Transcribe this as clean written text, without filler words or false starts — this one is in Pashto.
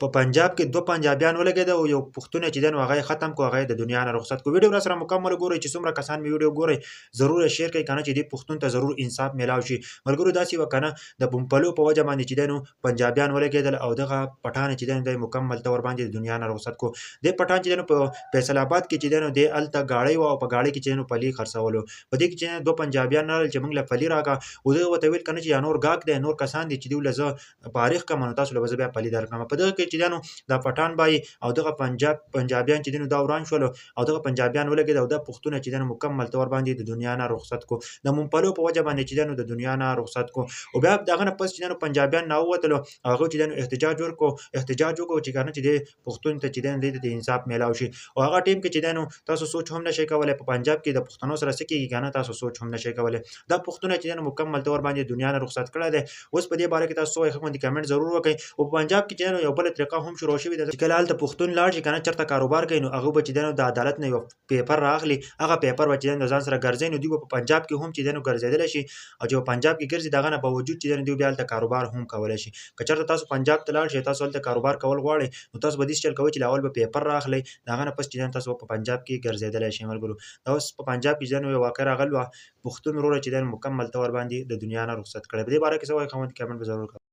په پنجاب کې دوه پنجابیان ولګېده او یو پښتون چې دی نو هغه یې ختم کړو، هغه یې د دنیا نه رخصت کړو. ویډیو راسره مکمل وګورئ، چې څومره کسان مې ویډیو ګورئ ضرور یې شیر کړئ که نه چې دې پښتون ته ضرور انصاف میلاو شي. ملګرو داسې وه که نه د بمپلو په وجه باندې چې دی نو پنجابیان ولګېدل او دغه پټان چې دی نو دی مکمل طور باندې د دنیا نه رخصت کړو. دې پټان چې دی نو په فیصل آباد کې چې دی نو دی هلته ګاډۍ وه او په ګاډۍ کې چې دی نو پلي خرڅولو. په دې کې چې دوه پنجابیان راغلل چې موږ له پلي راکړه، او دغه ورته ویل که نه چې یا نور ګاګ دی نور کسان دي چې دوی له زه فارغ کړم نو تاسو له به زه بیا پلي درکړم. په دغه کې چې دی نو دا پټان بای او دغه پنجابیان چې دی نو دا وران شولو او دغه پنجابیان ولګېد او دا پښتونه چې دی نو مکمل طور باندې د دنیا نه رخصت کړو. د ممپلو په وجه باندې چې دی نو د دنیا نه رخصت کړو. او بیا د هغه نه پس چې دی نو پنجابیان راووتلو او هغوی چې دی نو احتجاج وکړو چې که نه چې دی پښتون ته چې دی نو دې ته انصاف میلاو شي. او هغه ټیم کې چې دی نو تاسو سوچ هم نشئ کولی په پنجاب کې د پښتنو سره څه کېږي که نه تاسو سوچ هم نشئ کولی. دا پښتونه چې دی نو مکمل طور باندې دنیا نه رخصت کړی دی. اوس په دې باره کې تاسو څه وایئ ښه باندې کمنټ ضرور وکړئ. او په پنجاب کې چې دی نو یو بله طریقه هم شروع شوې ده چې کله هلته پښتون لاړ شي که نه چېرته کاروبار کوي نو هغوی به چې دی نو د عدالت نه یو پیپر راغلي، هغه پیپر به چې دی نو د ځان سره ګرځوي نو دوی به په پنجاب کې هم چې دی نو ګرځېدلی شي او چې په پنجاب کې ګرځي د هغه نه باوجود چې دی نو دوی بیا هلته کاروبار هم کولی شي. که چېرته تاسو پنجاب ته لاړ شئ تاسو هلته کاروبار کول غواړئ نو تاسو به داسې چل کوئ چې اول به پیپر راخلئ، د هغه نه پس چې دی نو تاسو په پنجاب کې ګرځېدلی شئ. ملګرو دا اوس په پنجاب کې چې دی نو یو واقعه راغلې وه، پښتون وروره چې دی نو مکمل طور باندې د دنیا نه رخصت کړی. په دې باره کې څه وایئ ښه کمنټ به ضرور کوئ.